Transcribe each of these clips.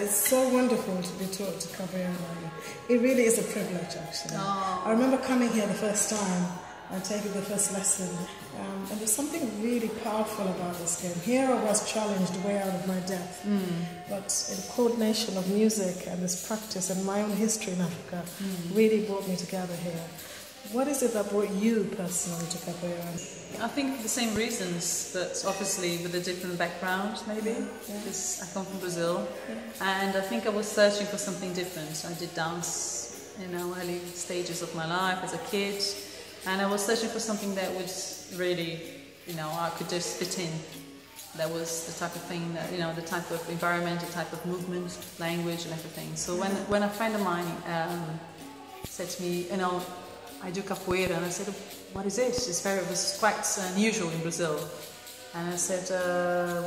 it's so wonderful to be taught to Capoeira. It really is a privilege, actually. Oh. I remember coming here the first time and taking the first lesson, and there's something really powerful about this game. Here I was challenged way out of my depth, but the coordination of music and this practice and my own history in Africa really brought me together here. What is it that brought you personally to Capoeira? I think for the same reasons, but obviously with a different background maybe, because I come from Brazil, and I think I was searching for something different. I did dance in early stages of my life as a kid, and I was searching for something that would really, I could just fit in. That was the type of thing that, the type of environment, the type of movement, language and everything. So when a friend of mine said to me, I do capoeira, and I said, what is it? It was quite unusual in Brazil. And I said,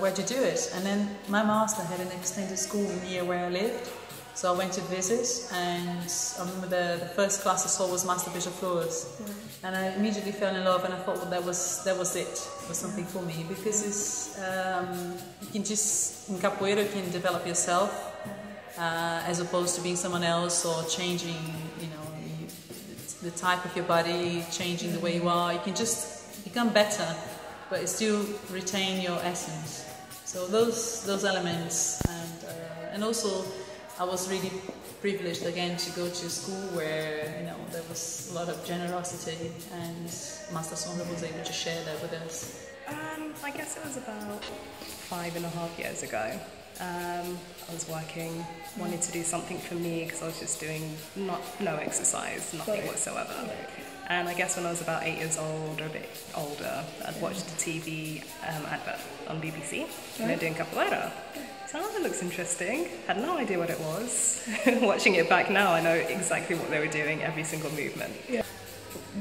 where'd you do it? And then my master had an extended school near where I lived. So I went to visit, and I remember the first class I saw was Master Bishop Flores. And I immediately fell in love, and I thought, well, that was it. It was something for me, because it's, you can just, in capoeira, you can develop yourself, as opposed to being someone else or changing, the type of your body, changing the way you are. You can just become better, but still retain your essence. So those elements, and also I was really privileged again to go to a school where there was a lot of generosity, and Master Sonra was able to share that with us. I guess it was about 5.5 years ago. I was working, wanted to do something for me because I was just doing no exercise, nothing whatsoever. And I guess when I was about 8 years old or a bit older, I'd watched a TV advert on BBC, and they're doing capoeira. So that looks interesting. Had no idea what it was. Watching it back now, I know exactly what they were doing, every single movement.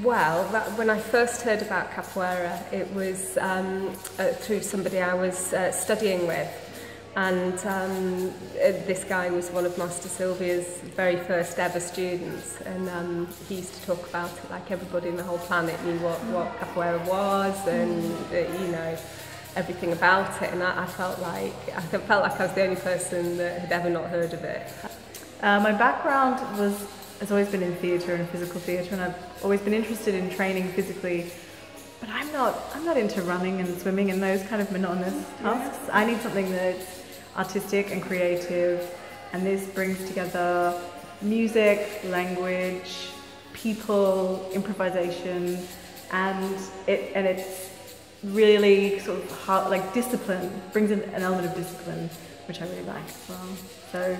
Well, when I first heard about capoeira, it was through somebody I was studying with. And this guy was one of Master Silvia's very first ever students, and he used to talk about it like everybody in the whole planet knew what capoeira was, and everything about it. And I felt like I was the only person that had ever not heard of it. My background has always been in theatre and physical theatre, and I've always been interested in training physically. But I'm not into running and swimming and those kind of monotonous tasks. I need something that's artistic and creative, and this brings together music, language, people, improvisation, and it's really sort of hard, like discipline, brings in an element of discipline, which I really like as well. So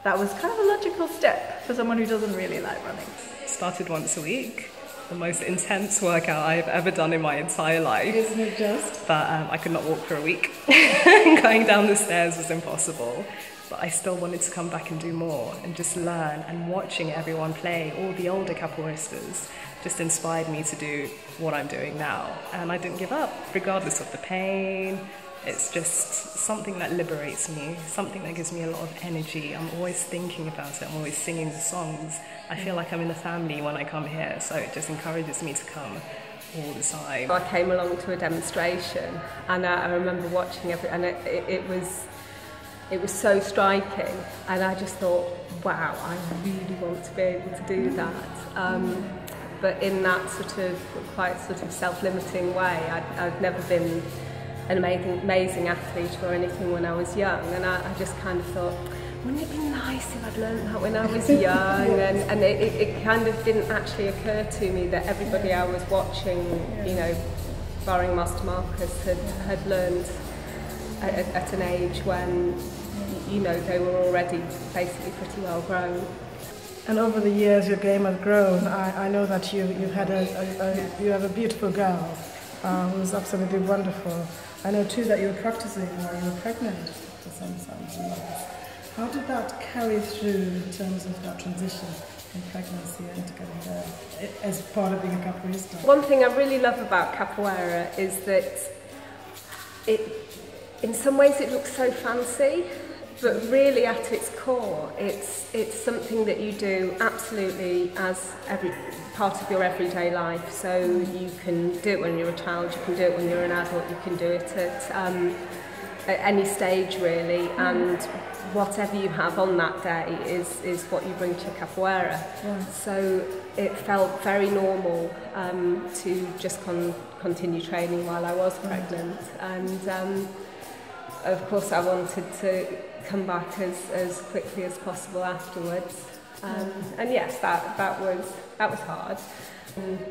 that was kind of a logical step for someone who doesn't really like running. Started once a week. The most intense workout I've ever done in my entire life. Isn't it just? But I could not walk for a week. Going down the stairs was impossible. But I still wanted to come back and do more and just learn. And watching everyone play, all the older capoeiristas, just inspired me to do what I'm doing now. And I didn't give up, regardless of the pain. It's just something that liberates me, something that gives me a lot of energy. I'm always thinking about it, I'm always singing the songs. I feel like I'm in the family when I come here, so it just encourages me to come all the time. I came along to a demonstration, and I remember watching and it was so striking, and I just thought, wow, I really want to be able to do that. But in that quite self-limiting way. I'd never been an amazing athlete or anything when I was young, and I just kind of thought, wouldn't it be nice if I'd learned that when I was young? And it kind of didn't actually occur to me that everybody I was watching, barring Master Marcus, had learned at an age when, they were already basically pretty well grown. And over the years your game has grown. I know that you have a beautiful girl who's absolutely wonderful. I know too that you were practicing while you were pregnant for some years. How did that carry through in terms of that transition from pregnancy and to getting there as part of being a capoeirista? One thing I really love about capoeira is that in some ways it looks so fancy, but really at its core it's something that you do absolutely as every part of your everyday life. So you can do it when you're a child, you can do it when you're an adult, you can do it at any stage really, and whatever you have on that day is what you bring to Capoeira. Yeah. So it felt very normal to just continue training while I was pregnant, and of course I wanted to come back as quickly as possible afterwards. And yes, that was hard.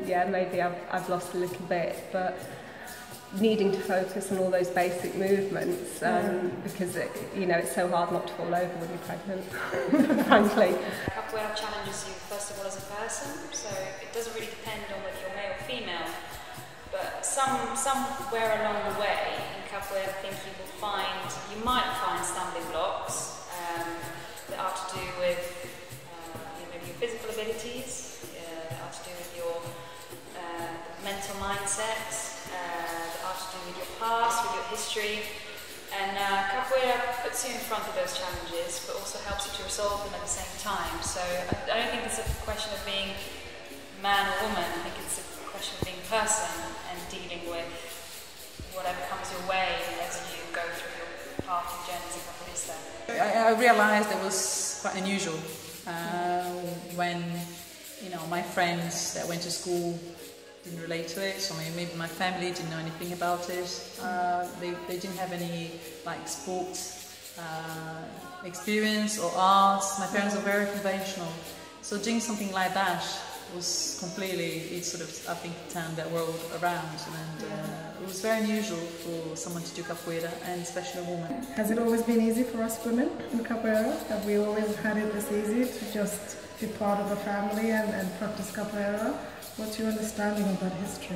Yeah, maybe I've lost a little bit, but needing to focus on all those basic movements because it's so hard not to fall over when you're pregnant, frankly. Capoeira challenges you first of all as a person, so it doesn't really depend on whether you're male or female, but somewhere along the way in Capoeira I think you might find stumbling blocks that are to do with maybe your physical abilities, that are to do with your mental mindset, that are to do with your past, with your history, and Capoeira puts you in front of those challenges but also helps you to resolve them at the same time. So I don't think it's a question of being man or woman, I think it's a question of being a person and dealing with whatever comes your way as you go through your path and journey as a capoeirista. I realised it was quite unusual when my friends that went to school didn't relate to it, so maybe my family didn't know anything about it. They didn't have any sports experience or arts. My parents are very conventional, so doing something like that was completely, I think, turned that world around, and it was very unusual for someone to do capoeira, and especially a woman. Has it always been easy for us women in capoeira? Have we always had it this easy to just be part of the family and practice capoeira? What's your understanding of that history?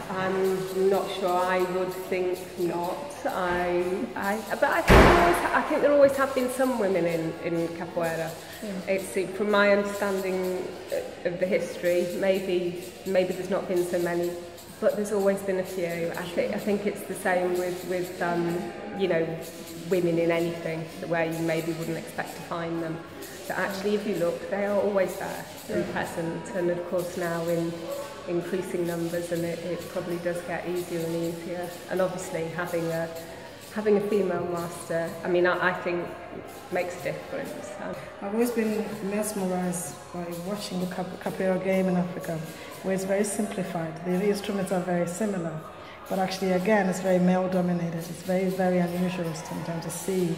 I'm not sure. I would think not. But I think there always have been some women in capoeira. It's from my understanding of the history. Maybe there's not been so many, but there's always been a few. I think it's the same with women in anything, where you maybe wouldn't expect to find them. But actually, if you look, they are always there and present. And of course now in increasing numbers, and it probably does get easier and easier. And obviously having a female master, I think makes a difference. I've always been mesmerised by watching the capoeira game in Africa, where it's very simplified. The instruments are very similar, but actually again it's very male dominated. It's very, very unusual sometimes to see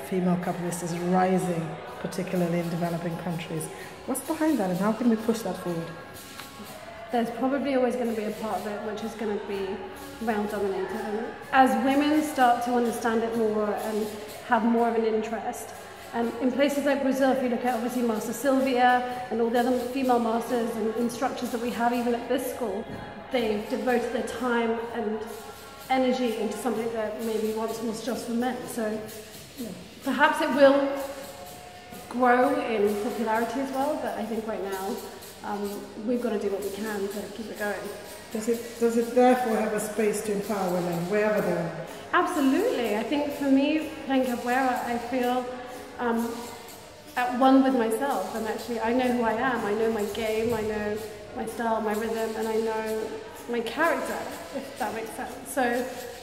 female capoeiristas rising, particularly in developing countries. What's behind that, and how can we push that forward? There's probably always going to be a part of it which is going to be male dominated, and as women start to understand it more and have more of an interest, and in places like Brazil, if you look at obviously Master Silvia and all the other female masters and instructors that we have even at this school, they've devoted their time and energy into something that maybe once was just for men. So perhaps it will grow in popularity as well, but I think right now we've got to do what we can to keep it going. Does it therefore have a space to empower women wherever they are? Absolutely. I think for me, playing capoeira, I feel at one with myself, and actually I know who I am. I know my game, I know my style, my rhythm, and I know my character, if that makes sense. So,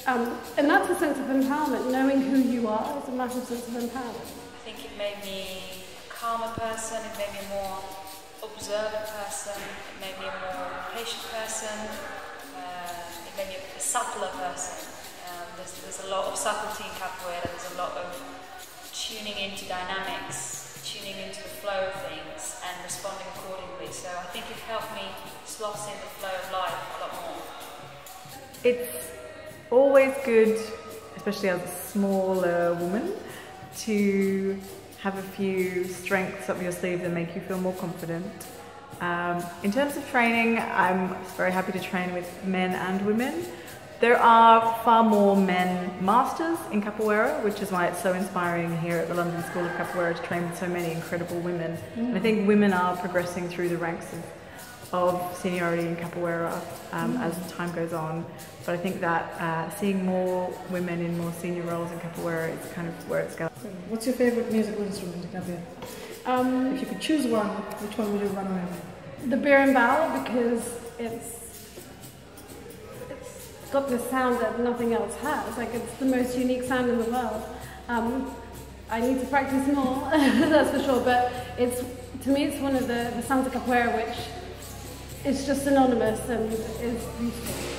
and that's a sense of empowerment. Knowing who you are is a massive sense of empowerment. I think it made me a calmer person, it made me a more observant person, it made me a more patient person, it made me a subtler person. There's a lot of subtlety in capoeira, there's a lot of tuning into dynamics, tuning into the flow of things and responding accordingly. So I think it helped me slot in the flow of life a lot more. It's always good, especially as a smaller woman, to have a few strengths up your sleeve that make you feel more confident. In terms of training, I'm very happy to train with men and women. There are far more men masters in capoeira, which is why it's so inspiring here at the London School of Capoeira to train with so many incredible women. And I think women are progressing through the ranks of seniority in capoeira as time goes on. But I think that seeing more women in more senior roles in capoeira is kind of where it's going. What's your favourite musical instrument in capoeira? If you could choose one, which one would you run away with? The berimbau, because it's got this sound that nothing else has. Like, it's the most unique sound in the world. I need to practice more, that's for sure, but to me it's one of the sounds of capoeira which is just synonymous and is beautiful.